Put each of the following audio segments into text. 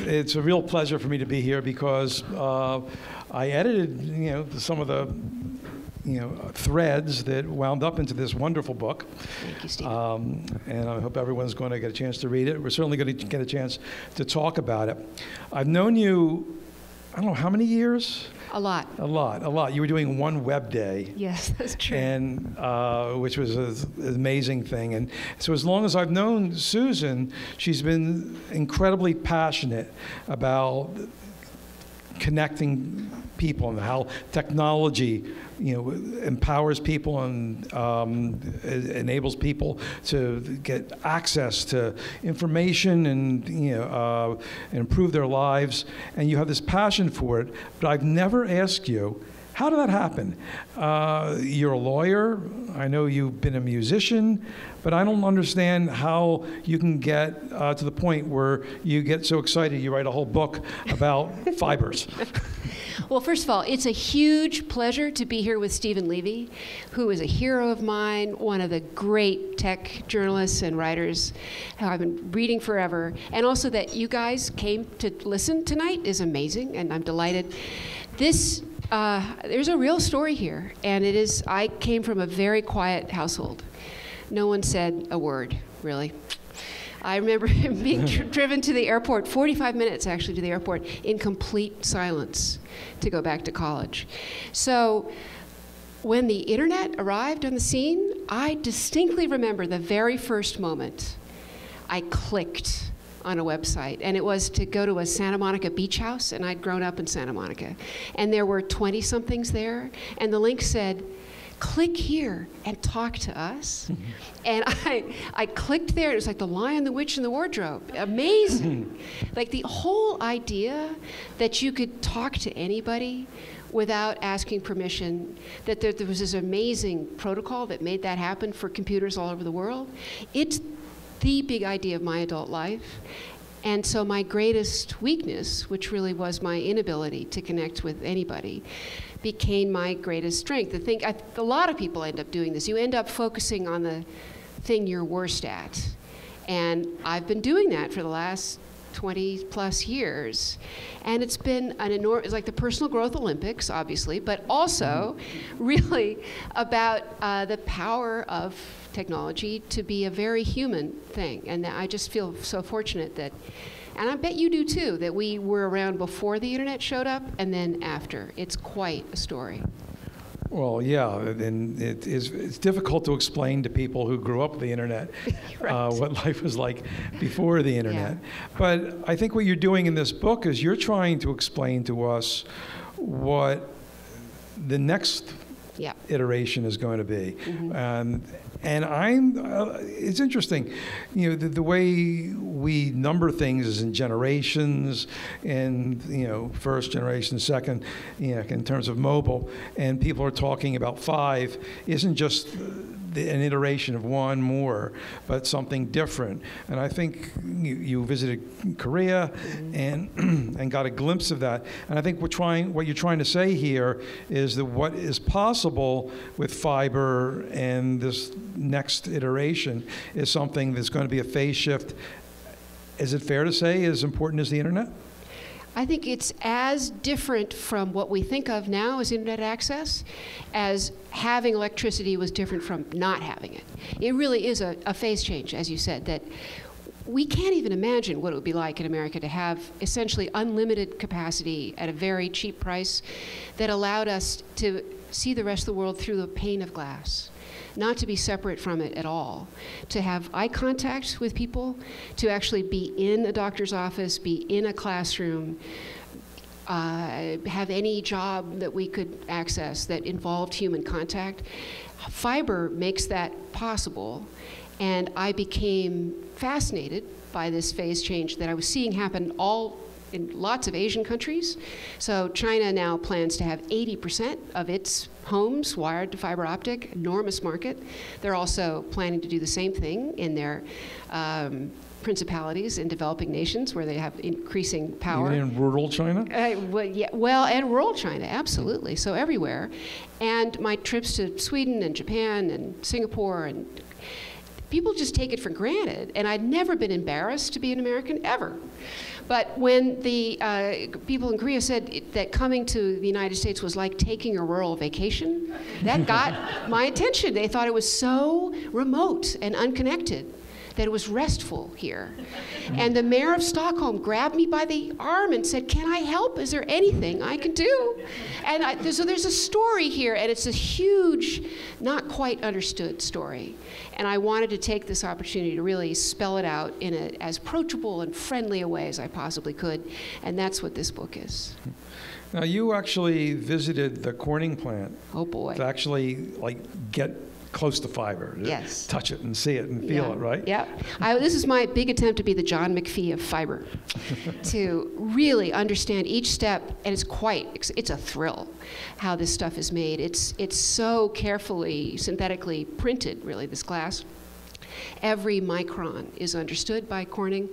it's a real pleasure for me to be here because I edited, some of the, threads that wound up into this wonderful book. Thank you, Steve. And I hope everyone's going to get a chance to read it. We're certainly going to get a chance to talk about it. I've known you, I don't know, how many years? A lot. A lot. You were doing one web day. Yes, that's true. And which was an amazing thing. And so as long as I've known Susan, she's been incredibly passionate about connecting people and how technology, empowers people and enables people to get access to information and improve their lives. And you have this passion for it. But I've never asked you, how did that happen? You're a lawyer. I know you've been a musician, but I don't understand how you can get to the point where you get so excited you write a whole book about fibers. Well, first of all, it's a huge pleasure to be here with Stephen Levy, who is a hero of mine, one of the great tech journalists and writers who I've been reading forever. And also that you guys came to listen tonight is amazing, and I'm delighted. There's a real story here, and I came from a very quiet household. No one said a word, really. I remember being driven to the airport, 45 minutes actually to the airport, in complete silence to go back to college. So when the internet arrived on the scene, I distinctly remember the very first moment I clicked on a website, and it was to go to a Santa Monica beach house, and I'd grown up in Santa Monica. And there were 20-somethings there, and the link said, click here and talk to us. Mm-hmm. And I clicked there. It was like The Lion, the Witch, and the Wardrobe. Amazing. Like the whole idea that you could talk to anybody without asking permission, that there was this amazing protocol that made that happen for computers all over the world. It's the big idea of my adult life. And so my greatest weakness, which really was my inability to connect with anybody, became my greatest strength. A lot of people end up doing this. You end up focusing on the thing you're worst at. And I've been doing that for the last 20 plus years. And it's been it's like the personal growth Olympics, obviously, but also really about the power of technology to be a very human thing. And I just feel so fortunate that, and I bet you do too, that we were around before the internet showed up and then after. It's quite a story. Well, yeah, and it's difficult to explain to people who grew up with the internet right. What life was like before the internet. Yeah. But I think what you're doing in this book is you're trying to explain to us what the next iteration is going to be. Mm-hmm. And it's interesting, the way we number things is in generations, and, first generation, second, in terms of mobile, and people are talking about 5 isn't just an iteration of one more, but something different. And I think you visited Korea and got a glimpse of that. And I think what you're trying to say here is that what is possible with fiber and this next iteration is something that's going to be a phase shift. Is it fair to say as important as the internet? I think it's as different from what we think of now as internet access as having electricity was different from not having it. It really is a phase change, as you said, that we can't even imagine what it would be like in America to have essentially unlimited capacity at a very cheap price that allowed us to see the rest of the world through the pane of glass. Not to be separate from it at all, to have eye contact with people, to actually be in a doctor's office, be in a classroom, have any job that we could access that involved human contact. Fiber makes that possible, and I became fascinated by this phase change that I was seeing happen in lots of Asian countries. So China now plans to have 80% of its homes wired to fiber optic, enormous market. They're also planning to do the same thing in their principalities in developing nations where they have increasing power. Even in rural China? And rural China, absolutely. So everywhere. And my trips to Sweden and Japan and Singapore, and people just take it for granted. And I'd never been embarrassed to be an American, ever. But when the people in Korea said that coming to the United States was like taking a rural vacation, that got my attention. They thought it was so remote and unconnected that it was restful here. And the mayor of Stockholm grabbed me by the arm and said, "Can I help? Is there anything I can do?" And so there's a story here, and it's a huge, not quite understood story. And I wanted to take this opportunity to really spell it out in as approachable and friendly a way as I possibly could. And that's what this book is. Now, you actually visited the Corning plant. Oh, boy. To actually, like, get close to fiber. Yes. Touch it and see it and feel it, right? Yeah. This is my big attempt to be the John McPhee of fiber, to really understand each step, and it's a thrill how this stuff is made. It's so carefully, synthetically printed, really, this glass. Every micron is understood by Corning,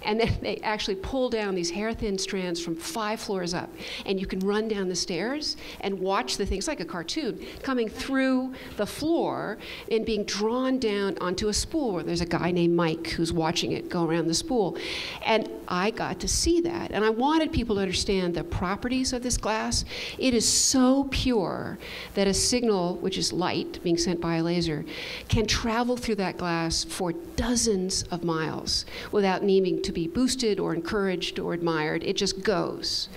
and then they actually pull down these hair-thin strands from 5 floors up, and you can run down the stairs and watch the things like a cartoon coming through the floor and being drawn down onto a spool where there's a guy named Mike who's watching it go around the spool. And I got to see that, and I wanted people to understand the properties of this glass. It is so pure that a signal, which is light being sent by a laser, can travel through that glass for dozens of miles without needing to be boosted or encouraged or admired. It just goes.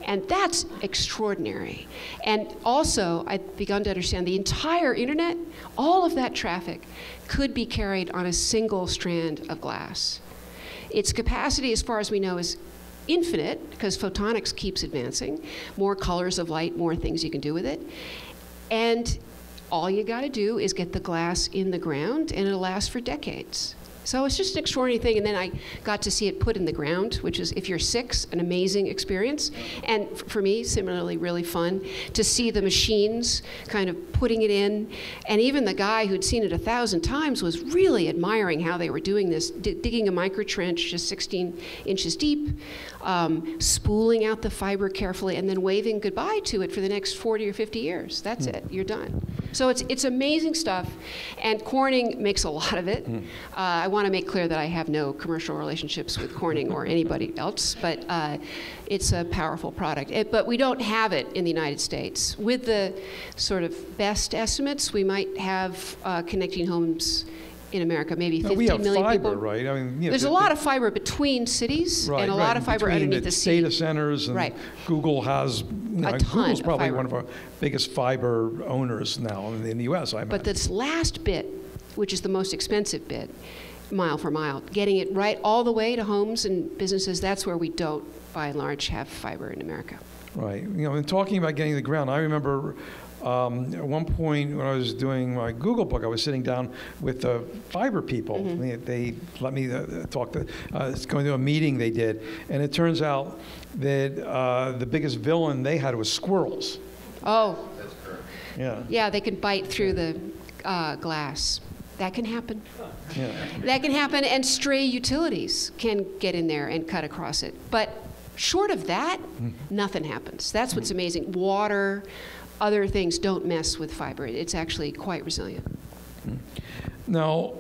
And that's extraordinary. And also, I've begun to understand the entire internet, all of that traffic could be carried on a single strand of glass. Its capacity, as far as we know, is infinite because photonics keeps advancing. More colors of light, more things you can do with it. And all you got to do is get the glass in the ground, and it'll last for decades. So it's just an extraordinary thing. And then I got to see it put in the ground, which is, if you're 6, an amazing experience. And for me, similarly, really fun to see the machines kind of putting it in. And even the guy who'd seen it 1,000 times was really admiring how they were doing this, digging a micro trench just 16 inches deep, spooling out the fiber carefully, and then waving goodbye to it for the next 40 or 50 years. That's it. You're done. So it's amazing stuff. And Corning makes a lot of it. I want to make clear that I have no commercial relationships with Corning or anybody else, but it's a powerful product. But we don't have it in the United States. With the sort of best estimates, we might have connecting homes in America, maybe 15 million people. We have fiber, right? I mean, there's a lot of fiber between cities, and a lot of fiber underneath the sea. Data centers, and Google has, Google's probably one of our biggest fiber owners now in the U.S., I imagine. But this last bit, which is the most expensive bit, mile for mile, getting it right all the way to homes and businesses, that's where we don't, by and large, have fiber in America. Right. And talking about getting the ground, I remember at one point when I was doing my Google book, I was sitting down with the fiber people. They let me talk to, going to a meeting they did, and it turns out that the biggest villain they had was squirrels. Oh. That's correct. Yeah. Yeah, they can bite through the glass. That can happen. Yeah. That can happen, and stray utilities can get in there and cut across it. But short of that, nothing happens. That's what's amazing. Water, other things don't mess with fiber. It's actually quite resilient. Now,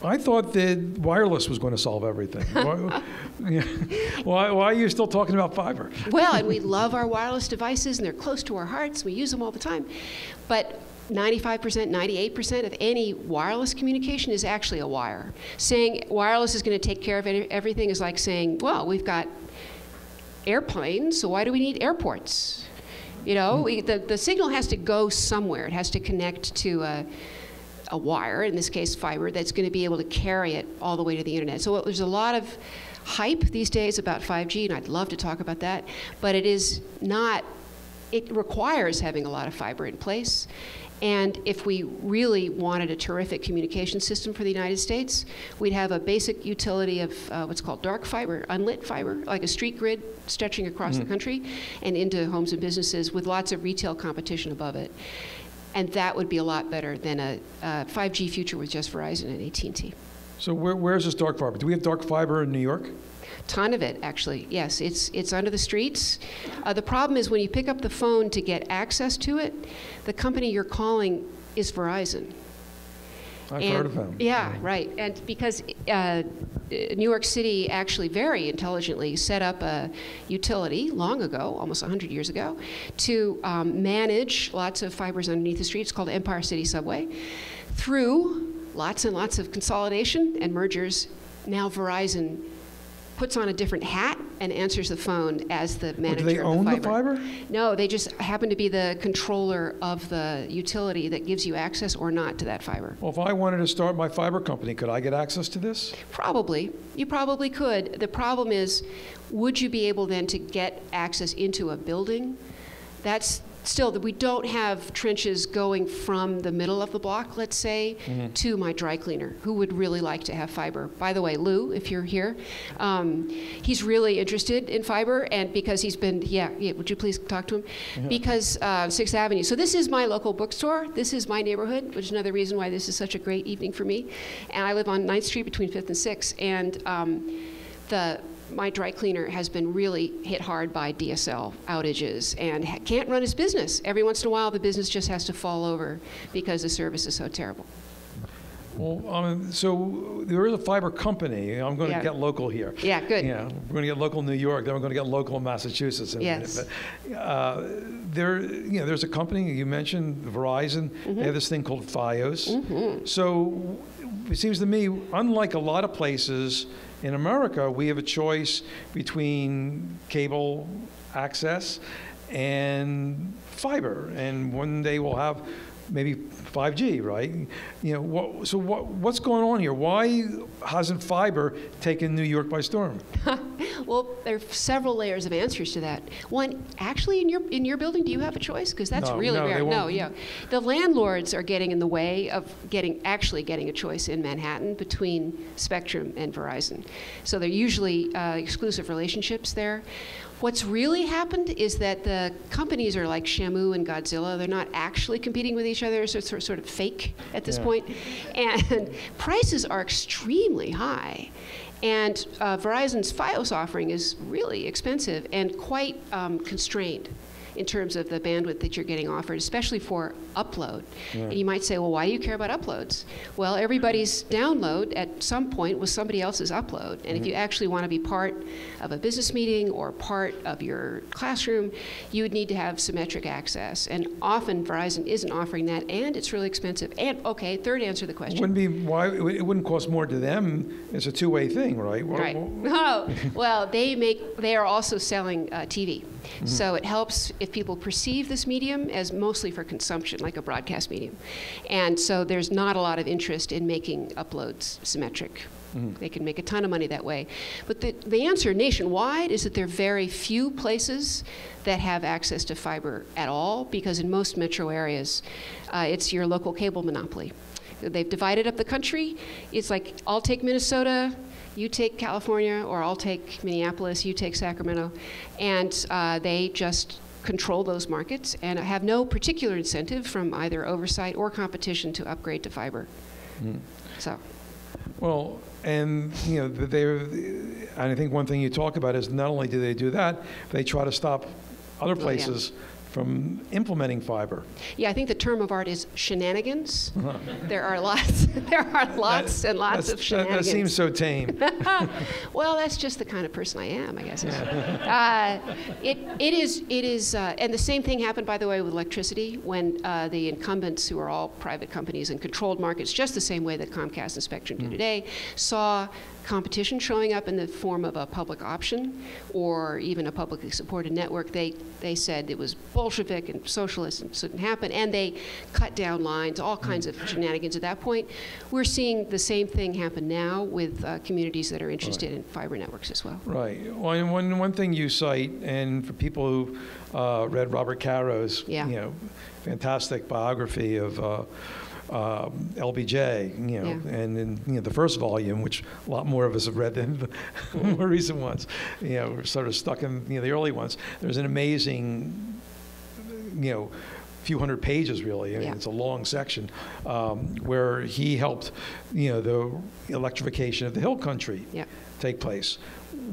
I thought that wireless was going to solve everything. Why are you still talking about fiber? Well, and we love our wireless devices, and they're close to our hearts. We use them all the time. But 95%, 98% of any wireless communication is actually a wire. Saying wireless is going to take care of everything is like saying, well, we've got airplanes, so why do we need airports? You know, the signal has to go somewhere. It has to connect to a wire, in this case fiber, that's going to be able to carry it all the way to the internet. So there's a lot of hype these days about 5G, and I'd love to talk about that, but it is not, it requires having a lot of fiber in place. And if we really wanted a terrific communication system for the United States, we'd have a basic utility of what's called dark fiber, unlit fiber, like a street grid stretching across the country and into homes and businesses with lots of retail competition above it. And that would be a lot better than a 5G future with just Verizon and AT&T. So where's this dark fiber? Do we have dark fiber in New York? Ton of it, actually. Yes, it's under the streets. The problem is when you pick up the phone to get access to it, the company you're calling is Verizon. I've heard of them. Yeah, right. And because New York City actually very intelligently set up a utility long ago, almost 100 years ago, to manage lots of fibers underneath the streets, called Empire City Subway. Through lots and lots of consolidation and mergers, now Verizon puts on a different hat and answers the phone as the manager do they own of the fiber. The fiber? No, they just happen to be the controller of the utility that gives you access or not to that fiber. Well, if I wanted to start my fiber company, could I get access to this? Probably. You probably could. The problem is, would you be able then to get access into a building? That's still, we don't have trenches going from the middle of the block, let's say, to my dry cleaner, who would really like to have fiber. By the way, Lou, if you're here, he's really interested in fiber, and because he's been, would you please talk to him? Yeah. Because 6th Avenue. So this is my local bookstore. This is my neighborhood, which is another reason why this is such a great evening for me. And I live on 9th Street between 5th and 6th, and my dry cleaner has been really hit hard by DSL outages and can't run his business. Every once in a while, the business just has to fall over because the service is so terrible. Well, so there is a fiber company. I'm going to get local here. Yeah, good. Yeah, we're going to get local in New York. Then we're going to get local in Massachusetts in a minute. But there's a company you mentioned, Verizon. They have this thing called Fios. So it seems to me, unlike a lot of places in America, we have a choice between cable access and fiber, and one day we'll have maybe 5G, right? What's going on here? Why hasn't fiber taken New York by storm? Well, there are several layers of answers to that. One, actually, in your building, do you have a choice? Because that's really rare. No, yeah. The landlords are getting in the way of actually getting a choice in Manhattan between Spectrum and Verizon. So they're usually exclusive relationships there. What's really happened is that the companies are like Shamu and Godzilla. They're not actually competing with each other, so it's sort of fake at this point. And prices are extremely high. And Verizon's Fios offering is really expensive and quite constrained in terms of the bandwidth that you're getting offered, especially for upload. Yeah. And you might say, well, why do you care about uploads? Well, everybody's download at some point was somebody else's upload. And if you actually want to be part of a business meeting or part of your classroom, you would need to have symmetric access. And often Verizon isn't offering that, and it's really expensive. And okay, third answer to the question. It wouldn't cost more to them. It's a two-way thing, right? Right. Oh, well, they are also selling TV. So it helps if people perceive this medium as mostly for consumption, like a broadcast medium. And so there's not a lot of interest in making uploads symmetric. They can make a ton of money that way. But the answer nationwide is that there are very few places that have access to fiber at all, because in most metro areas, it's your local cable monopoly. They've divided up the country. It's like, I'll take Minnesota, you take California, or I'll take Minneapolis, you take Sacramento. And they just control those markets and have no particular incentive from either oversight or competition to upgrade to fiber. So. Well, and I think one thing you talk about is not only do they do that, they try to stop other places from implementing fiber. Yeah, I think the term of art is shenanigans. There are lots and lots of shenanigans. That seems so tame. Well, that's just the kind of person I am, I guess. It is, and the same thing happened, by the way, with electricity, when the incumbents, who are all private companies and controlled markets, just the same way that Comcast and Spectrum do today, saw competition showing up in the form of a public option or even a publicly supported network. They said it was Bolshevik and socialist and shouldn't happen, and they cut down lines, all kinds of shenanigans at that point. We're seeing the same thing happen now with communities that are interested in fiber networks as well. Right. Well, and one thing you cite, and for people who read Robert Caro's fantastic biography of LBJ, and in the first volume, which a lot more of us have read than the more recent ones, we're sort of stuck in the early ones. There's an amazing, few hundred pages really. I mean, it's a long section where he helped, the electrification of the Hill Country take place.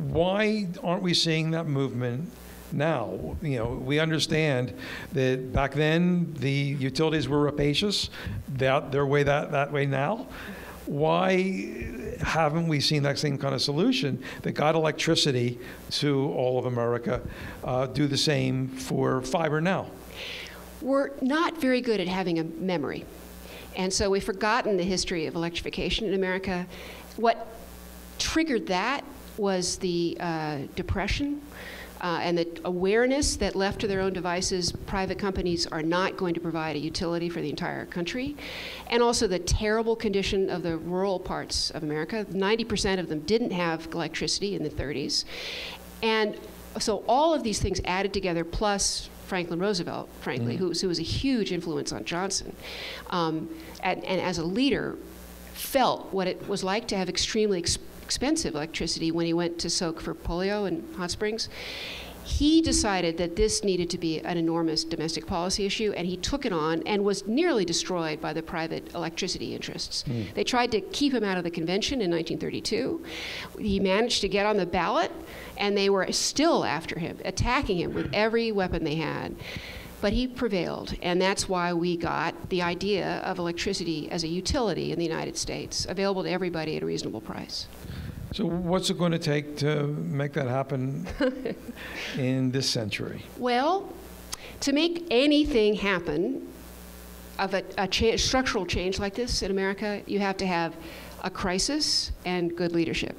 Why aren't we seeing that movement now. We understand that back then the utilities were rapacious. They're way that way now. Why haven't we seen that same kind of solution that got electricity to all of America do the same for fiber now? We're not very good at having a memory. And so we've forgotten the history of electrification in America. What triggered that was the Depression and the awareness that left to their own devices, private companies are not going to provide a utility for the entire country. And also the terrible condition of the rural parts of America. 90% of them didn't have electricity in the 30s. And so all of these things added together, plus Franklin Roosevelt, frankly, who was a huge influence on Johnson, and as a leader, felt what it was like to have extremely expensive electricity when he went to soak for polio in Hot Springs. He decided that this needed to be an enormous domestic policy issue, and he took it on and was nearly destroyed by the private electricity interests. They tried to keep him out of the convention in 1932. He managed to get on the ballot, and they were still after him, attacking him with every weapon they had. But he prevailed, and that's why we got the idea of electricity as a utility in the United States, available to everybody at a reasonable price. So what's it going to take to make that happen in this century? Well, to make anything happen of a structural change like this in America, you have to have a crisis and good leadership.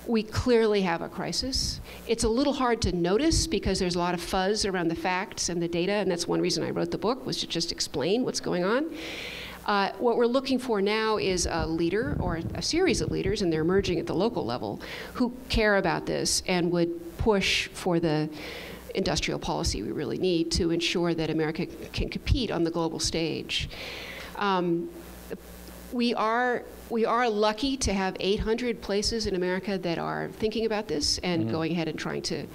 We clearly have a crisis. It's a little hard to notice because there's a lot of fuzz around the facts and the data, and that's one reason I wrote the book, was to just explain what's going on. What we're looking for now is a leader or a series of leaders, and they're emerging at the local level, who care about this and would push for the industrial policy we really need to ensure that America can compete on the global stage. We are lucky to have 800 places in America that are thinking about this and going ahead and trying to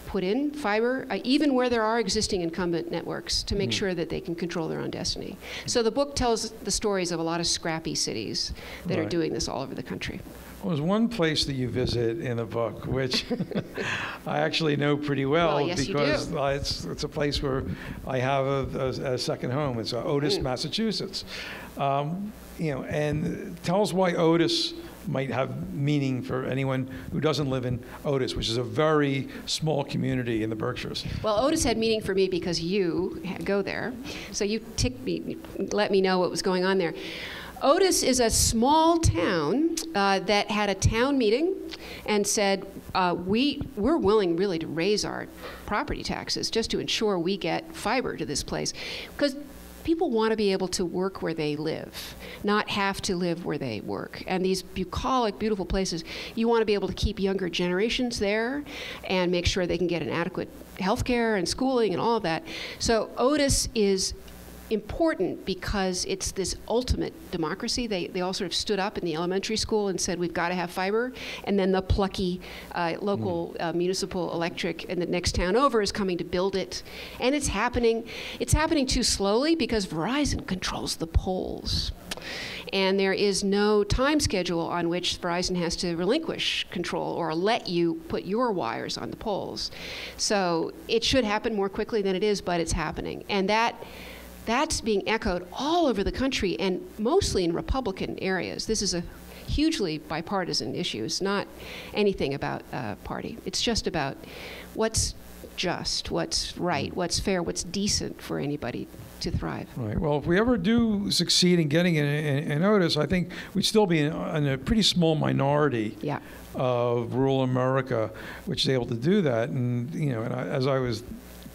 put in fiber, even where there are existing incumbent networks, to make sure that they can control their own destiny. So the book tells the stories of a lot of scrappy cities that are doing this all over the country. Well, there's one place that you visit in the book, which I actually know pretty well, yes, because it's a place where I have a second home. It's Otis, Massachusetts. And tell us why Otis might have meaning for anyone who doesn't live in Otis, which is a very small community in the Berkshires. Well, Otis had meaning for me because you go there. So you let me know what was going on there. Otis is a small town that had a town meeting and said, we're willing really to raise our property taxes just to ensure we get fiber to this place. Because people want to be able to work where they live, not have to live where they work. And these bucolic, beautiful places, you want to be able to keep younger generations there and make sure they can get an adequate health care and schooling and all of that. So Otis is important because it's this ultimate democracy. They all sort of stood up in the elementary school and said, we've got to have fiber. And then the plucky local municipal electric in the next town over is coming to build it. And it's happening. It's happening too slowly because Verizon controls the poles. And there is no time schedule on which Verizon has to relinquish control or let you put your wires on the poles. So it should happen more quickly than it is, but it's happening. And that's being echoed all over the country, and mostly in Republican areas. This is a hugely bipartisan issue. It's not anything about party. It's just about what's just, what's right, what's fair, what's decent for anybody to thrive. Right. Well, if we ever do succeed in getting in Otis, I think we'd still be in a pretty small minority of rural America which is able to do that. And and as I was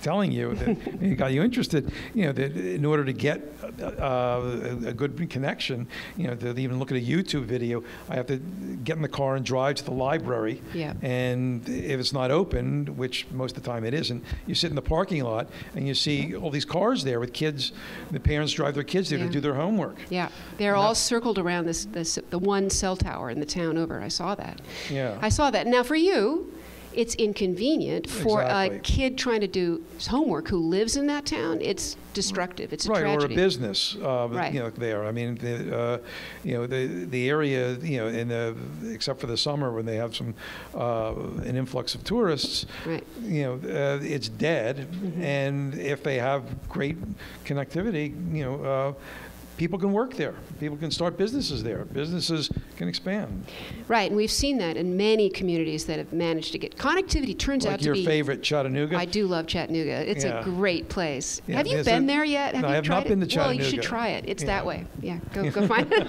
telling you, that it got you interested, that in order to get a good connection, to even look at a YouTube video, I have to get in the car and drive to the library. Yeah. And if it's not open, which most of the time it isn't, you sit in the parking lot and you see all these cars there with kids. The parents drive their kids there to do their homework. Yeah, they're all circled around the one cell tower in the town over. I saw that. Yeah. I saw that. Now for you, it's inconvenient. For a kid trying to do his homework who lives in that town, it's destructive. It's a tragedy. Or a business, there. I mean, the area, except for the summer when they have some an influx of tourists, it's dead. And if they have great connectivity, people can work there. People can start businesses there. Businesses can expand. Right, and we've seen that in many communities that have managed to get connectivity. Turns out to be like your favorite Chattanooga. I do love Chattanooga. It's a great place. Yeah, have you been there yet? No, I have not been to Chattanooga. Well, you should try it. It's that way. Yeah, go find it.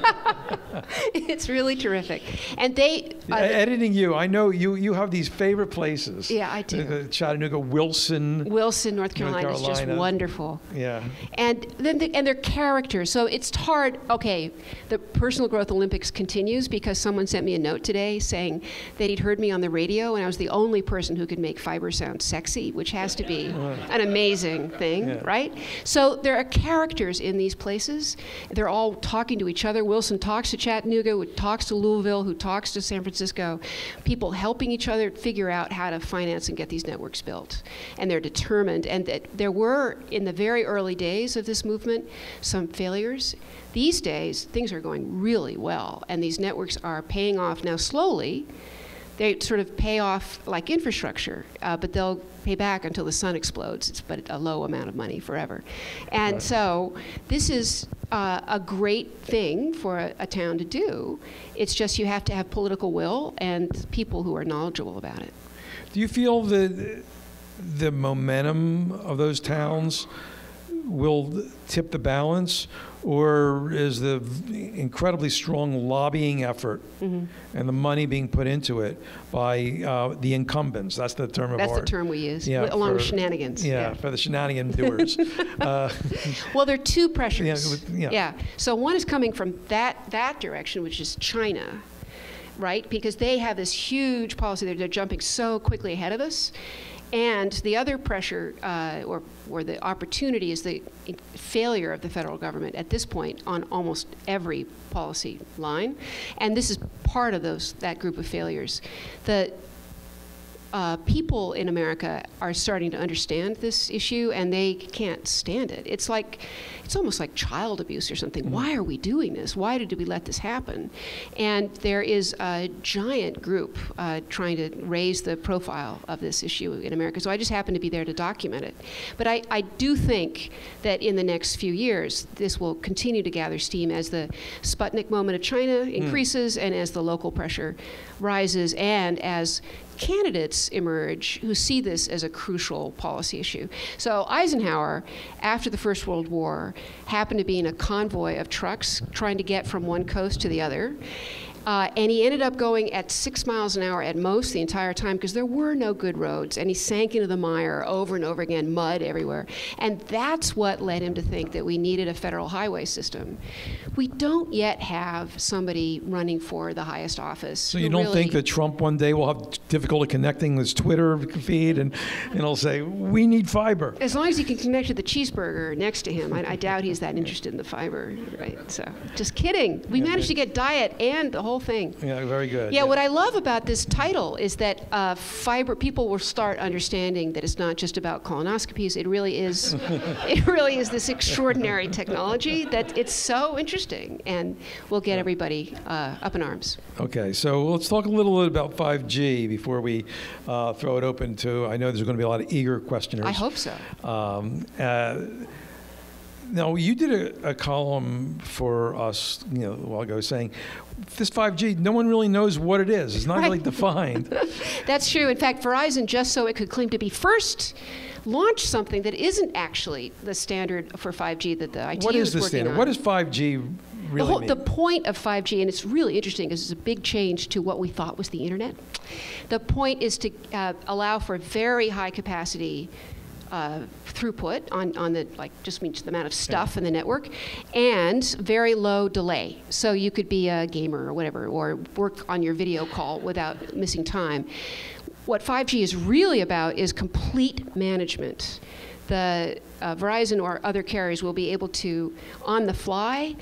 It's really terrific. And they editing you. I know you have these favorite places. Yeah, I do. Chattanooga, Wilson, North Carolina is just wonderful. Yeah. And then and their characters. So it's hard. Okay, the Personal Growth Olympics continues because someone sent me a note today saying that he'd heard me on the radio and I was the only person who could make fiber sound sexy, which has to be an amazing thing, right? So there are characters in these places. They're all talking to each other. Wilson talks to Chattanooga, who talks to Louisville, who talks to San Francisco. People helping each other figure out how to finance and get these networks built. And they're determined. And there were, in the very early days of this movement, some failures. These days, things are going really well, and these networks are paying off now slowly. They sort of pay off like infrastructure, but they'll pay back until the sun explodes. It's but a low amount of money forever. And so this is a great thing for a town to do. It's just you have to have political will and people who are knowledgeable about it. Do you feel the momentum of those towns will tip the balance, or is the incredibly strong lobbying effort and the money being put into it by the incumbents? That's the term of art. That's the term we use, along with shenanigans. Yeah, for the shenanigan doers. Well, there are two pressures. So one is coming from that direction, which is China, right? Because they have this huge policy. They're jumping so quickly ahead of us. And the other pressure, or the opportunity, is the failure of the federal government at this point on almost every policy line. And this is part of that group of failures. The people in America are starting to understand this issue, and they can't stand it. It's almost like child abuse or something. Why are we doing this? Why did we let this happen? And there is a giant group trying to raise the profile of this issue in America. So I just happen to be there to document it. But I do think that in the next few years, this will continue to gather steam as the Sputnik moment of China increases and as the local pressure rises and as candidates emerge who see this as a crucial policy issue. So Eisenhower, after the First World War, happened to be in a convoy of trucks trying to get from one coast to the other. And he ended up going at 6 miles an hour at most the entire time because there were no good roads. And he sank into the mire over and over again, mud everywhere. And that's what led him to think that we needed a federal highway system. We don't yet have somebody running for the highest office. So you don't think that Trump one day will have difficulty connecting his Twitter feed and he'll say, we need fiber? As long as he can connect to the cheeseburger next to him. I doubt he's that interested in the fiber, right? So just kidding. We managed to get diet and the whole thing. Yeah, very good. Yeah, what I love about this title is that people will start understanding that it's not just about colonoscopies. It really is. It really is this extraordinary technology that it's so interesting, and will get everybody up in arms. Okay, so let's talk a little bit about 5G before we throw it open to. I know there's going to be a lot of eager questioners. I hope so. Now, you did a column for us, a while ago, saying this 5G, no one really knows what it is. It's not really defined. That's true. In fact, Verizon, just so it could claim to be first, launched something that isn't actually the standard for 5G that the ITU is working on. What is the standard? What does 5G really mean? The point of 5G, and it's really interesting because it's a big change to what we thought was the internet. The point is to allow for very high capacity throughput on the, just means the amount of stuff in the network, and very low delay. So you could be a gamer or whatever, or work on your video call without missing time. What 5G is really about is complete management. The Verizon or other carriers will be able to, on the fly,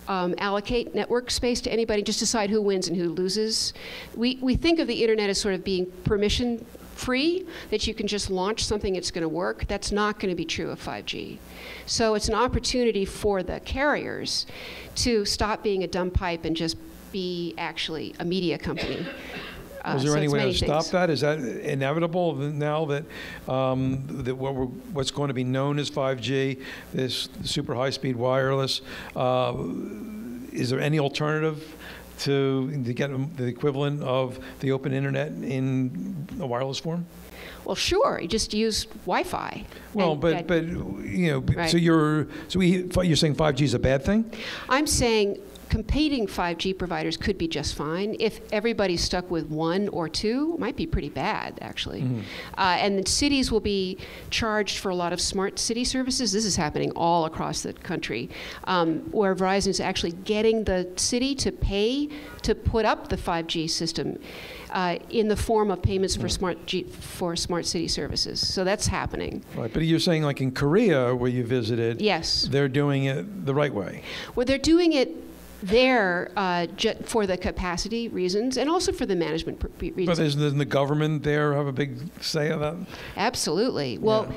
allocate network space to anybody, just decide who wins and who loses. We think of the internet as sort of being permission free, that you can just launch something that's going to work. That's not going to be true of 5G. So it's an opportunity for the carriers to stop being a dumb pipe and just be actually a media company. Is there any way to stop things. that? Is that inevitable now that what's going to be known as 5G, this super high-speed wireless, is there any alternative to get the equivalent of the open internet in a wireless form? Well, sure. You just use Wi-Fi. Well, but right. so you're saying 5G is a bad thing? I'm saying competing 5G providers could be just fine. If everybody's stuck with one or two, it might be pretty bad, actually. Mm-hmm. And the cities will be charged for a lot of smart city services. This is happening all across the country, where Verizon is actually getting the city to pay to put up the 5G system in the form of payments for smart city services. So that's happening. Right, but you're saying like in Korea, where you visited, yes, they're doing it the right way. Well, they're doing it there for the capacity reasons and also for the management reasons. But doesn't the government there have a big say on that? Absolutely. Well,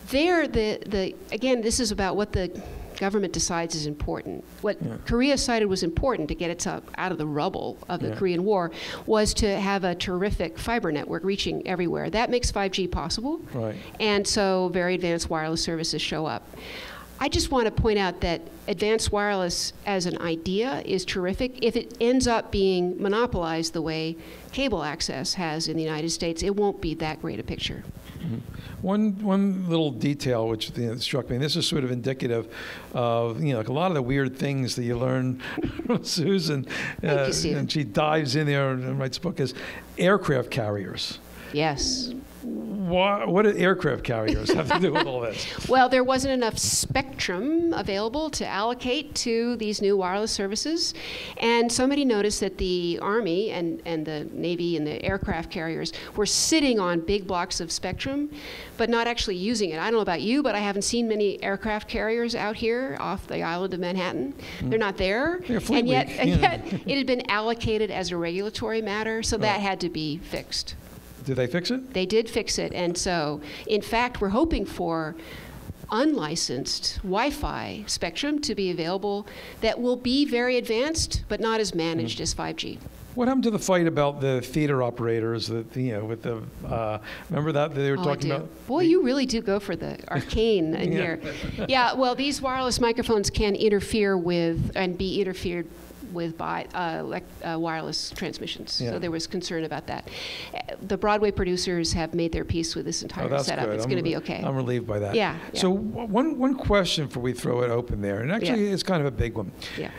there, again, this is about what the government decides is important. What Korea decided was important to get itself out of the rubble of the Korean War was to have a terrific fiber network reaching everywhere. That makes 5G possible. Right. And so very advanced wireless services show up. I just want to point out that advanced wireless as an idea is terrific. If it ends up being monopolized the way cable access has in the United States, it won't be that great a picture. Mm-hmm. One little detail which struck me, and this is sort of indicative of like a lot of the weird things that you learn from Susan. Thank you, Stephen. And she dives in there and writes a book, is aircraft carriers. Yes. What do aircraft carriers have to do with all this? Well, there wasn't enough spectrum available to allocate to these new wireless services. And somebody noticed that the Army and the Navy and the aircraft carriers were sitting on big blocks of spectrum, but not actually using it. I don't know about you, but I haven't seen many aircraft carriers out here off the island of Manhattan. They're not there. And yet it had been allocated as a regulatory matter, so that had to be fixed. Did they fix it? They did fix it. And so, in fact, we're hoping for unlicensed Wi-Fi spectrum to be available that will be very advanced, but not as managed as 5G. What happened to the fight about the theater operators that, with the, remember that they were talking about? Boy, you really do go for the arcane in here. Yeah, well, these wireless microphones can interfere with and be interfered with by wireless transmissions. So there was concern about that. The Broadway producers have made their peace with this entire setup. Good. It's going to be okay. I'm relieved by that. Yeah. So one question before we throw it open there, and actually it's kind of a big one. Yeah.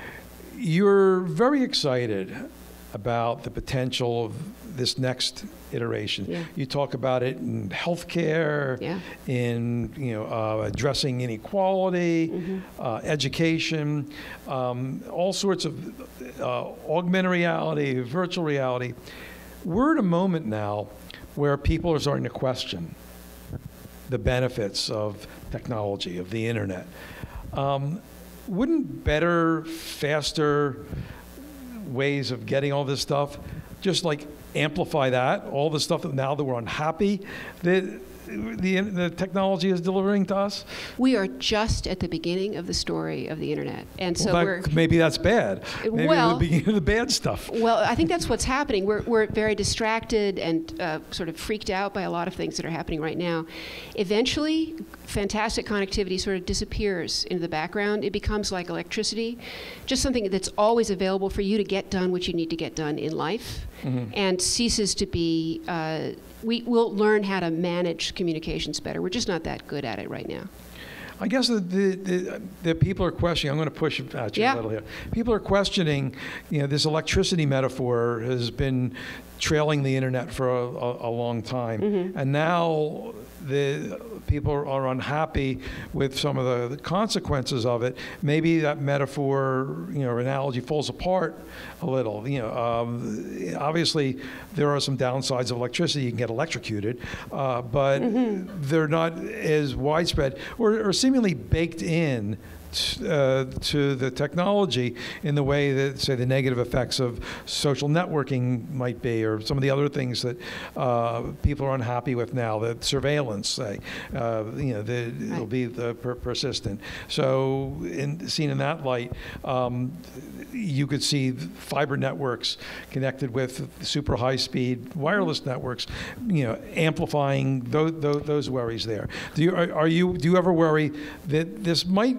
You're very excited about the potential of this next iteration. Yeah. You talk about it in healthcare, in addressing inequality, education, all sorts of augmented reality, virtual reality. We're at a moment now where people are starting to question the benefits of technology, of the internet. Wouldn't better, faster ways of getting all this stuff just like amplify that, all the stuff that now that we're unhappy that the technology is delivering to us? We are just at the beginning of the story of the internet, and so maybe that's bad. Maybe we're the beginning of the bad stuff. Well, I think that's what's happening. We're very distracted and sort of freaked out by a lot of things that are happening right now. Eventually, fantastic connectivity sort of disappears into the background. It becomes like electricity, just something that's always available for you to get done what you need to get done in life, and ceases to be. We will learn how to manage communications better. We're just not that good at it right now. I guess the people are questioning. I'm going to push it at you a little here. People are questioning. This electricity metaphor has been trailing the internet for a long time, and now the people are unhappy with some of the consequences of it. Maybe that metaphor, or analogy, falls apart a little. Obviously, there are some downsides of electricity. You can get electrocuted, but they're not as widespread or seemingly baked in to the technology in the way that, say, the negative effects of social networking might be, or some of the other things that people are unhappy with now, the surveillance, say, it'll be persistent. So seen in that light, you could see fiber networks connected with super high-speed wireless networks, amplifying those worries there. Do you ever worry that this might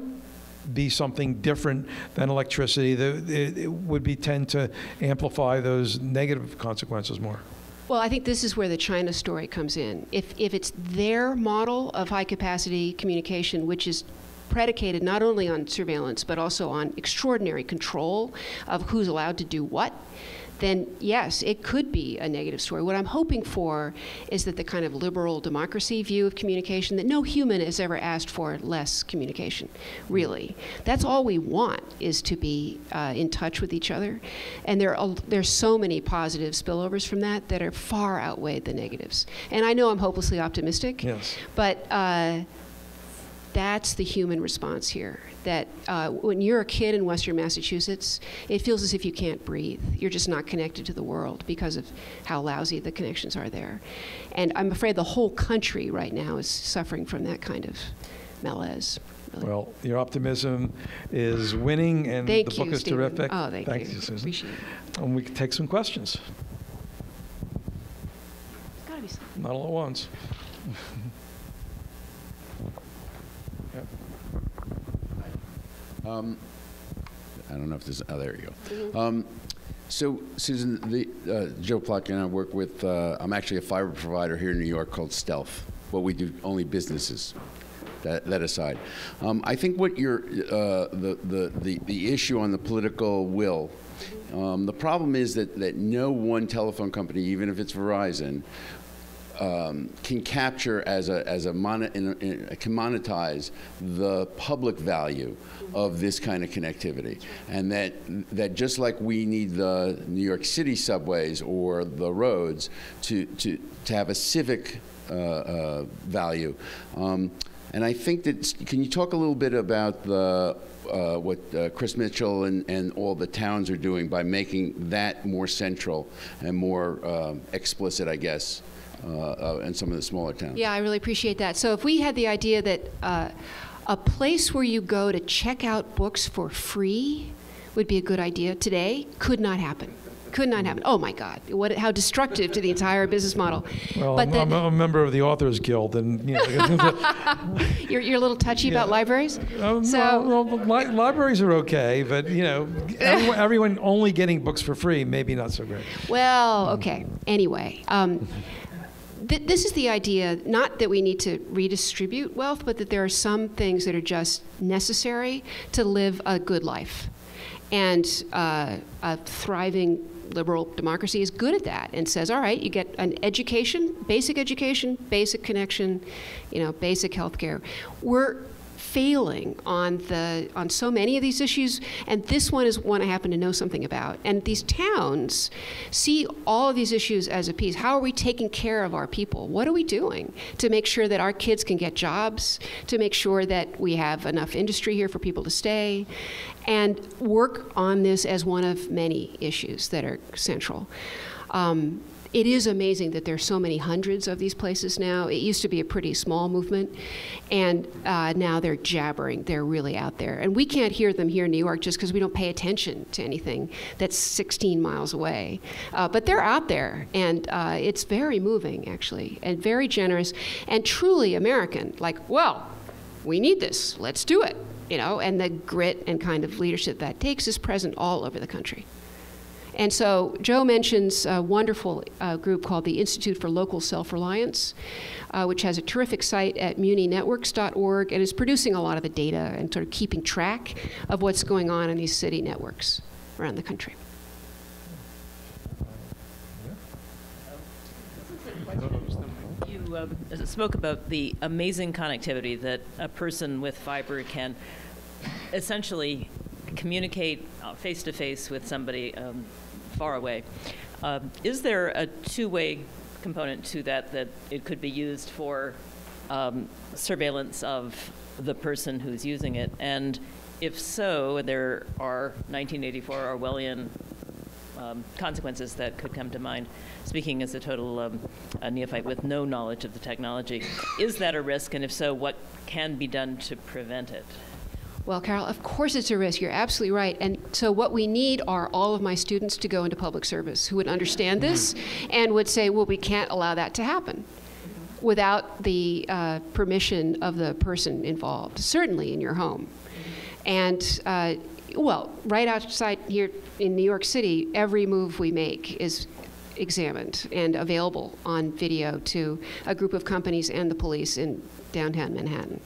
be something different than electricity, that it would tend to amplify those negative consequences more? Well, I think this is where the China story comes in. If it's their model of high-capacity communication, which is predicated not only on surveillance, but also on extraordinary control of who's allowed to do what, then yes, it could be a negative story. What I'm hoping for is that the kind of liberal democracy view of communication, that no human has ever asked for less communication, really. That's all we want, is to be in touch with each other. And there's so many positive spillovers from that are far outweighed the negatives. And I know I'm hopelessly optimistic, yes, but that's the human response here. That when you're a kid in Western Massachusetts, it feels as if you can't breathe. You're just not connected to the world because of how lousy the connections are there. And I'm afraid the whole country right now is suffering from that kind of malaise. Really. Well, your optimism is winning, and the book is Stephen. terrific. Oh, thank you, Susan. Appreciate it. And we can take some questions. It's gotta be something. Not all at once. I don't know if there's, there you go. So, Susan, Joe Plotkin and I work with, I'm actually a fiber provider here in New York called Stealth. What we do, only businesses. That aside. I think what the issue on the political will, the problem is that no one telephone company, even if it's Verizon, can capture can monetize the public value of this kind of connectivity, and that just like we need the New York City subways or the roads to have a civic value. And I think that, can you talk a little bit about what Chris Mitchell and all the towns are doing by making that more central and more explicit, I guess, in some of the smaller towns? Yeah, I really appreciate that. So if we had the idea that a place where you go to check out books for free would be a good idea today, could not happen. Could not happen. Oh my God! How destructive to the entire business model. Well, but I'm a member of the Authors Guild, and you're a little touchy about libraries. Libraries are okay, but everyone only getting books for free, maybe not so great. Well, okay. Anyway. This is the idea, not that we need to redistribute wealth, but that there are some things that are just necessary to live a good life. And a thriving liberal democracy is good at that and says, all right, you get an education, basic connection, basic health care. We're failing on so many of these issues, and this one is one I happen to know something about. And these towns see all of these issues as a piece. How are we taking care of our people? What are we doing to make sure that our kids can get jobs, to make sure that we have enough industry here for people to stay, and work on this as one of many issues that are central. It is amazing that there are so many hundreds of these places now. It used to be a pretty small movement, and now they're jabbering. They're really out there. And we can't hear them here in New York just because we don't pay attention to anything that's 16 miles away. But they're out there, and it's very moving, actually, and very generous, and truly American. Like, well, we need this. Let's do it. And the grit and kind of leadership that takes is present all over the country. And so Joe mentions a wonderful group called the Institute for Local Self-Reliance, which has a terrific site at muninetworks.org and is producing a lot of the data and sort of keeping track of what's going on in these city networks around the country. You spoke about the amazing connectivity that a person with fiber can essentially communicate face-to-face with somebody far away. Is there a two-way component to that it could be used for surveillance of the person who's using it? And if so, there are 1984 Orwellian consequences that could come to mind. Speaking as a total neophyte with no knowledge of the technology, is that a risk? And if so, what can be done to prevent it? Well, Carol, of course it's a risk. You're absolutely right. And so what we need are all of my students to go into public service who would understand this and would say, well, we can't allow that to happen without the permission of the person involved, certainly in your home. And, well, right outside here in New York City, every move we make is examined and available on video to a group of companies and the police in downtown Manhattan.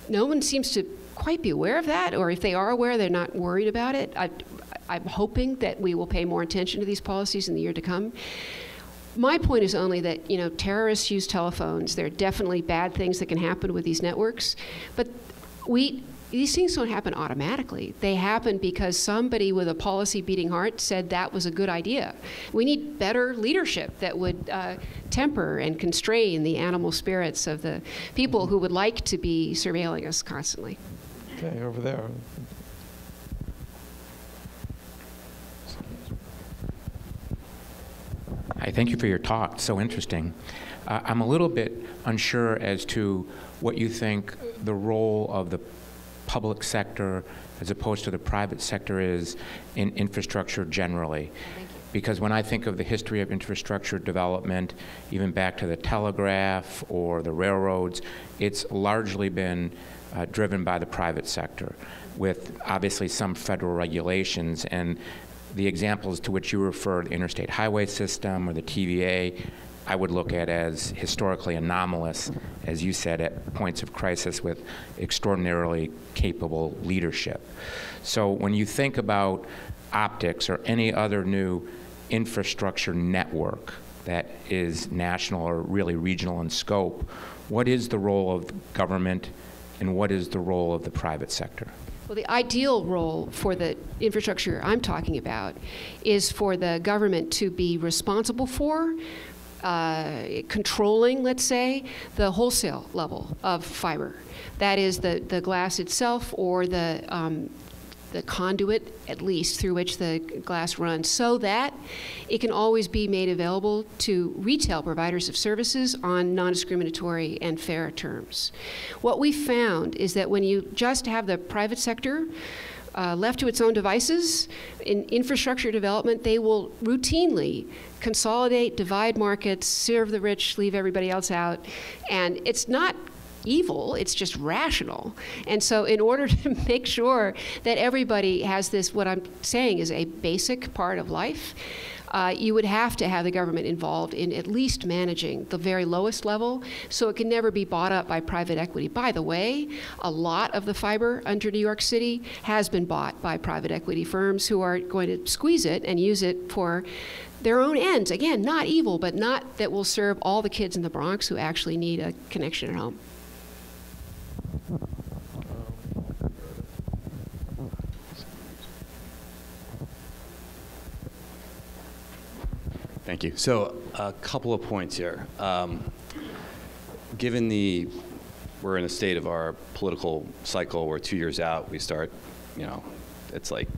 No one seems to quite be aware of that, or if they are aware, they're not worried about it. I'm hoping that we will pay more attention to these policies in the year to come. My point is only that, you know, terrorists use telephones. There are definitely bad things that can happen with these networks, but these things don't happen automatically. They happen because somebody with a policy-beating heart said that was a good idea. We need better leadership that would temper and constrain the animal spirits of the people who would like to be surveilling us constantly. Okay, over there. Hi, thank you for your talk. So interesting. I'm a little bit unsure as to what you think the role of the public sector as opposed to the private sector is in infrastructure generally. Because when I think of the history of infrastructure development, even back to the telegraph or the railroads, it's largely been driven by the private sector, with obviously some federal regulations. And the examples to which you refer, the interstate highway system or the TVA, I would look at as historically anomalous, as you said, at points of crisis with extraordinarily capable leadership. So when you think about optics or any other new infrastructure network that is national or really regional in scope, what is the role of government and what is the role of the private sector? Well, the ideal role for the infrastructure I'm talking about is for the government to be responsible for controlling, let's say, the wholesale level of fiber. That is the glass itself or the conduit, at least, through which the glass runs, so that it can always be made available to retail providers of services on non-discriminatory and fair terms. What we found is that when you just have the private sector left to its own devices, in infrastructure development, they will routinely consolidate, divide markets, serve the rich, leave everybody else out. And it's not evil, it's just rational. And so in order to make sure that everybody has this, what I'm saying is a basic part of life, you would have to have the government involved in at least managing the very lowest level, so it can never be bought up by private equity. By the way, a lot of the fiber under New York City has been bought by private equity firms who are going to squeeze it and use it for their own ends. Again, not evil, but not that will serve all the kids in the Bronx who actually need a connection at home. Thank you. So a couple of points here. Given we're in a state of our political cycle, we're 2 years out, we start, it's like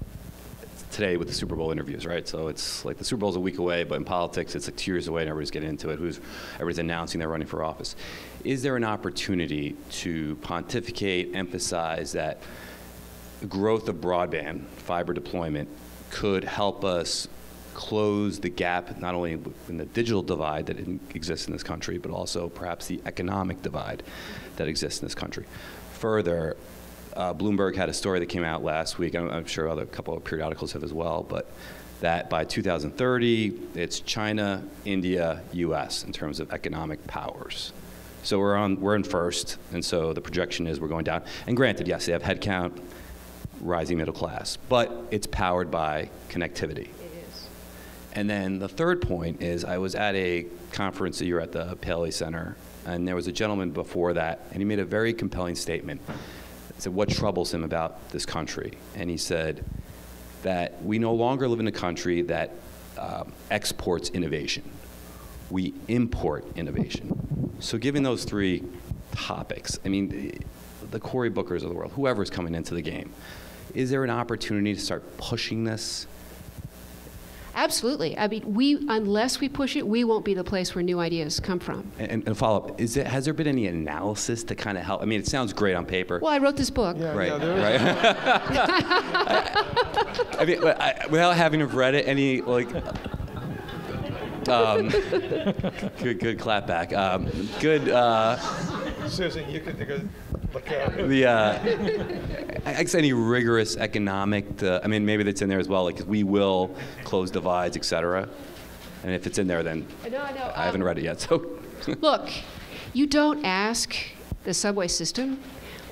today with the Super Bowl interviews, right? So it's like the Super Bowl's a week away, but in politics, it's like 2 years away and everybody's getting into it. Everybody's announcing they're running for office. Is there an opportunity to pontificate, emphasize that the growth of broadband, fiber deployment, could help us close the gap, not only in the digital divide that exists in this country, but also perhaps the economic divide that exists in this country? Further, Bloomberg had a story that came out last week, I'm sure a couple of periodicals have as well, but that by 2030, it's China, India, US in terms of economic powers. So we're in first, and so the projection is we're going down. And granted, yes, they have headcount, rising middle class, but it's powered by connectivity. And then the third point is I was at a conference that you were at the Paley Center, and there was a gentleman before that, and he made a very compelling statement. He said, what troubles him about this country? And he said that we no longer live in a country that exports innovation. We import innovation. So given those three topics, I mean, the Cory Bookers of the world, whoever's coming into the game, is there an opportunity to start pushing this? Absolutely. I mean, unless we push it, we won't be the place where new ideas come from. And follow up, has there been any analysis to kind of help? I mean, it sounds great on paper. Well, I wrote this book. Yeah, Right, yeah, right. I mean, without having have read it, any like, good clap back. Susan, you can take a look at it. I guess any rigorous economic, I mean, maybe that's in there as well, like we will close divides, et cetera. And if it's in there, then No. I haven't read it yet, so. Look, you don't ask the subway system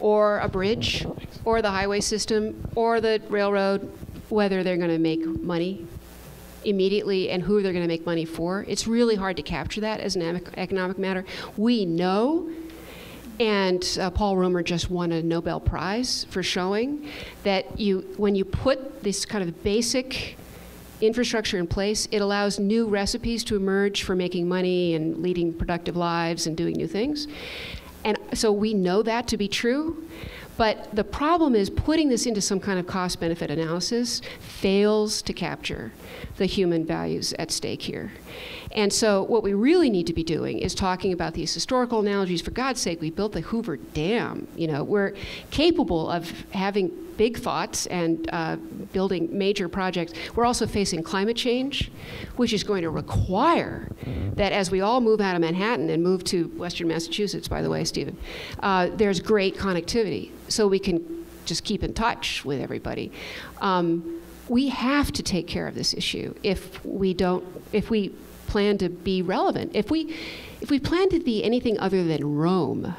or a bridge or the highway system or the railroad whether they're going to make money immediately and who they're going to make money for. It's really hard to capture that as an economic matter. We know, and Paul Romer just won a Nobel Prize for showing that when you put this kind of basic infrastructure in place, it allows new recipes to emerge for making money and leading productive lives and doing new things. And so we know that to be true. But the problem is putting this into some kind of cost-benefit analysis fails to capture the human values at stake here. And so what we really need to be doing is talking about these historical analogies. For God's sake, we built the Hoover Dam. You know, we're capable of having big thoughts and building major projects. We're also facing climate change, which is going to require that as we all move out of Manhattan and move to Western Massachusetts, by the way, Stephen, there's great connectivity so we can just keep in touch with everybody. We have to take care of this issue if we plan to be relevant. If we plan to be anything other than Rome,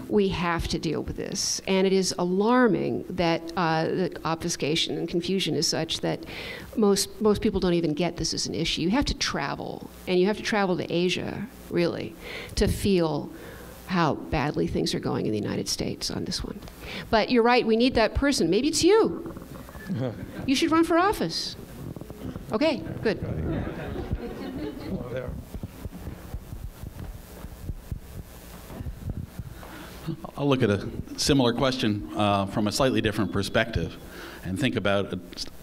we have to deal with this. And it is alarming that the obfuscation and confusion is such that most people don't even get this as an issue. You have to travel, and you have to travel to Asia, really, to feel how badly things are going in the United States on this one. But you're right, we need that person. Maybe it's you. You should run for office. Okay, good. Over there. I'll look at a similar question from a slightly different perspective and think about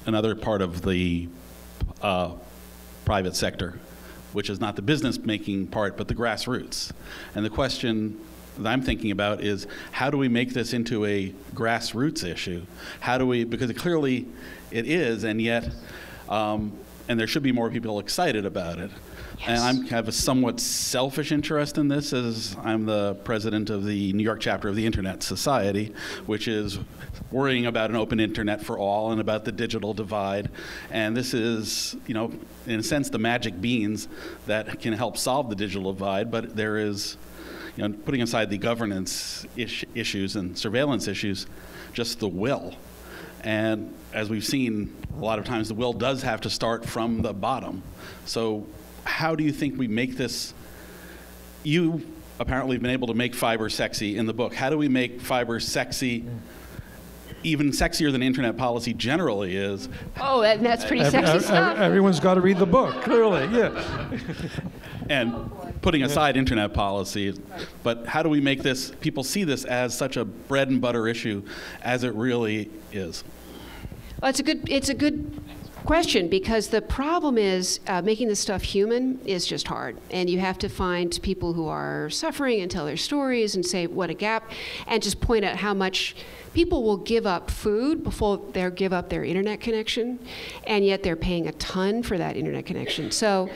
another part of the private sector, which is not the business-making part, but the grassroots. And the question that I'm thinking about is, how do we make this into a grassroots issue? How do we, because clearly it is, and yet, and there should be more people excited about it. Yes. And I have a somewhat selfish interest in this, as I'm the president of the New York chapter of the Internet Society, which is worrying about an open internet for all and about the digital divide. And this is, you know, in a sense, the magic beans that can help solve the digital divide, but there is, you know, putting aside the governance issues and surveillance issues, just the will. And as we've seen, a lot of times the will does have to start from the bottom. So how do you think we make this? You apparently have been able to make fiber sexy in the book. How do we make fiber sexy, even sexier than internet policy generally is? Oh, that's pretty sexy stuff. Everyone's got to read the book, clearly, yeah. And putting aside internet policy, but how do we make this, people see this as such a bread and butter issue as it really is? Well, it's a good question, because the problem is making this stuff human is just hard, and you have to find people who are suffering and tell their stories and say what a gap, and just point out how much people will give up food before they give up their internet connection, and yet they're paying a ton for that internet connection. So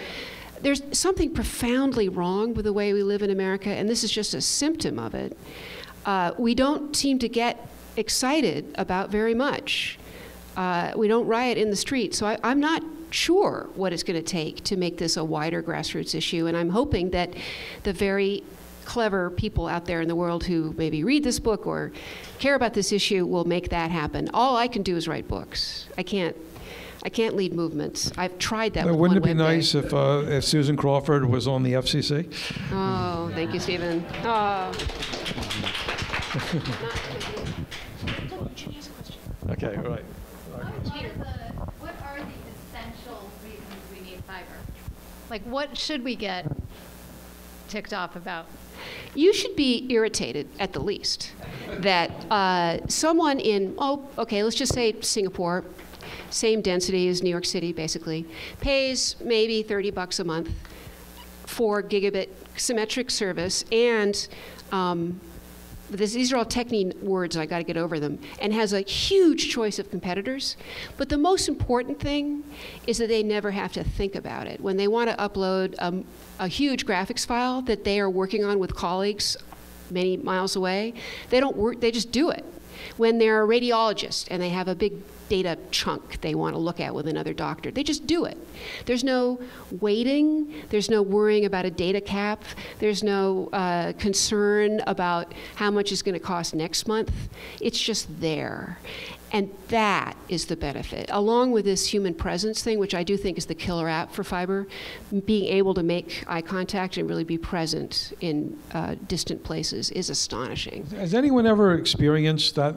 there's something profoundly wrong with the way we live in America, and this is just a symptom of it. We don't seem to get excited about very much. We don't riot in the street, so I'm not sure what it's going to take to make this a wider grassroots issue, and I'm hoping that the very clever people out there in the world who maybe read this book or care about this issue will make that happen. All I can do is write books. I can't lead movements. I've tried that. Wouldn't it be nice if Susan Crawford was on the FCC? Oh, thank you, Stephen. Oh. Okay, all right. What are the essential reasons we need fiber? Like, what should we get ticked off about? you should be irritated at the least that someone in, let's just say Singapore, same density as New York City basically, pays maybe $30 a month for gigabit symmetric service, and these are all technique words, I got to get over them, and has a huge choice of competitors. But the most important thing is that they never have to think about it. When they want to upload a huge graphics file that they are working on with colleagues many miles away, they don't work, they just do it. When they're a radiologist and they have a big data chunk they want to look at with another doctor, they just do it. There's no waiting, there's no worrying about a data cap, there's no concern about how much it's going to cost next month. It's just there. And that is the benefit, along with this human presence thing, which I do think is the killer app for fiber. Being able to make eye contact and really be present in distant places is astonishing. Has anyone ever experienced that,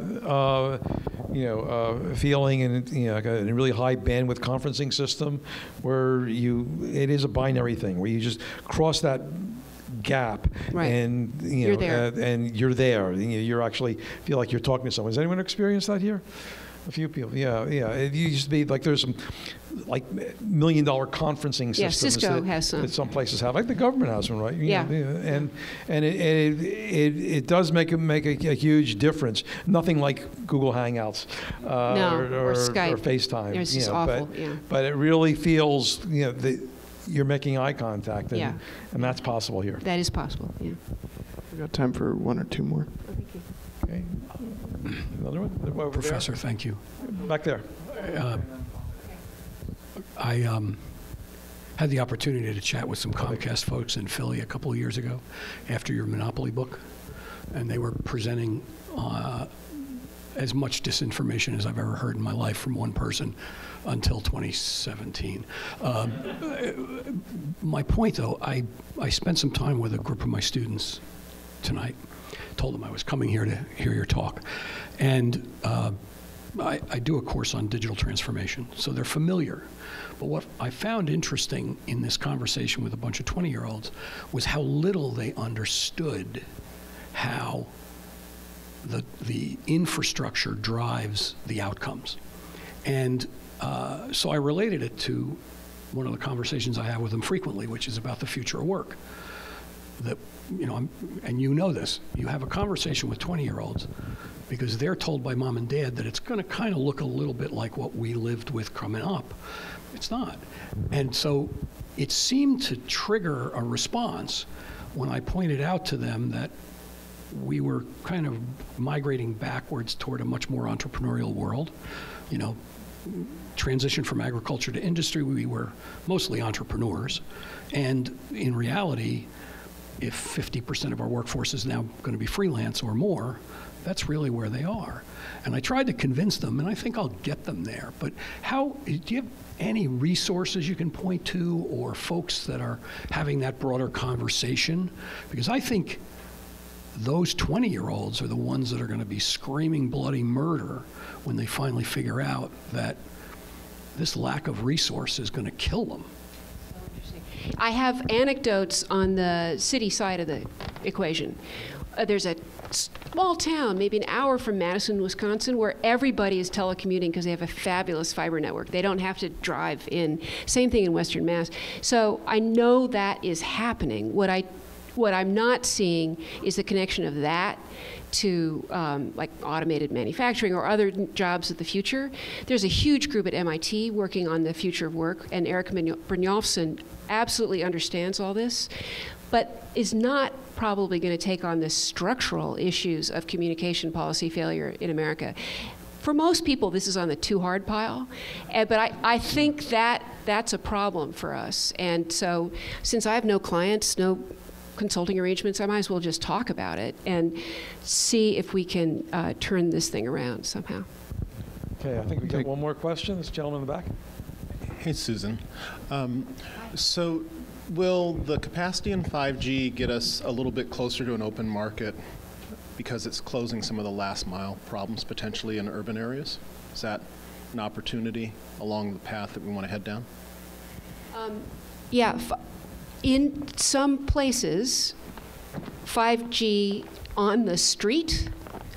feeling in like a really high bandwidth conferencing system, where it is a binary thing, where you just cross that gap, right, and you're there. And you're there. You actually feel like you're talking to someone. Has anyone experienced that here? A few people. Yeah. It used to be like there's some like $1 million conferencing systems. Yeah, Cisco has some. That some places have. Like the government has one, right? Yeah. And it does make a huge difference. Nothing like Google Hangouts or Skype or FaceTime. It's just awful. But it really feels you're making eye contact, and that's possible here. That is possible, yeah. We've got time for one or two more. Oh, thank you. Okay. Another one? Over Professor, there. thank you. Back there. I had the opportunity to chat with some Comcast folks in Philly a couple of years ago after your Monopoly book, and they were presenting as much disinformation as I've ever heard in my life from one person until 2017. My point, though, I spent some time with a group of my students tonight, told them I was coming here to hear your talk, and I do a course on digital transformation, so they're familiar. But what I found interesting in this conversation with a bunch of 20-year-olds was how little they understood how the infrastructure drives the outcomes. And so I related it to one of the conversations I have with them frequently, which is about the future of work. That, and you know this, you have a conversation with 20-year-olds because they're told by mom and dad that it's going to kind of look a little bit like what we lived with coming up. It's not. And so it seemed to trigger a response when I pointed out to them that we were kind of migrating backwards toward a much more entrepreneurial world. Transition from agriculture to industry, we were mostly entrepreneurs. And in reality, if 50% of our workforce is now going to be freelance or more, that's really where they are. And I tried to convince them, and I think I'll get them there. But do you have any resources you can point to, or folks that are having that broader conversation? Because I think those 20-year-olds are the ones that are going to be screaming bloody murder when they finally figure out that this lack of resource is going to kill them. I have anecdotes on the city side of the equation. There's a small town, maybe an hour from Madison, Wisconsin, where everybody is telecommuting because they have a fabulous fiber network. They don't have to drive in. Same thing in Western Mass. So I know that is happening. What I'm not seeing is the connection of that to like automated manufacturing or other jobs of the future. There's a huge group at MIT working on the future of work, and Eric Brynjolfsson absolutely understands all this, but is not probably going to take on the structural issues of communication policy failure in America. For most people, this is on the too hard pile, but I think that's a problem for us. And so since I have no clients, no consulting arrangements, I might as well just talk about it and see if we can turn this thing around somehow. Okay, I think we got one more question. This gentleman in the back. Hey, Susan. So will the capacity in 5G get us a little bit closer to an open market because it's closing some of the last mile problems potentially in urban areas? Is that an opportunity along the path that we want to head down? Yeah. In some places, 5G on the street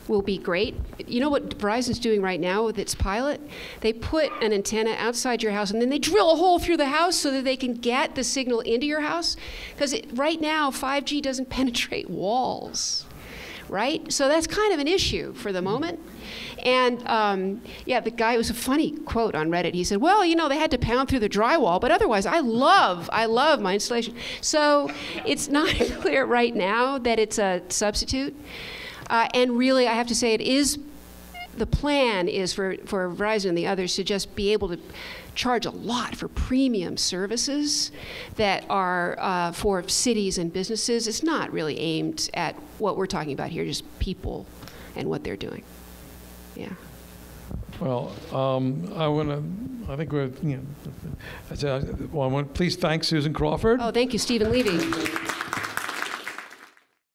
will be great. You know what Verizon's doing right now with its pilot? They put an antenna outside your house, and then they drill a hole through the house so that they can get the signal into your house. Because right now, 5G doesn't penetrate walls, right? So that's kind of an issue for the moment. And yeah, the guy, it was a funny quote on Reddit. He said, well, you know, they had to pound through the drywall, but otherwise I love my installation. So it's not clear right now that it's a substitute. And really, I have to say, the plan is for Verizon and the others to just be able to charge a lot for premium services that are for cities and businesses. It's not really aimed at what we're talking about here, just people and what they're doing. Yeah. Well, I think we're, well, I want to please thank Susan Crawford. Oh, thank you, Stephen Levy.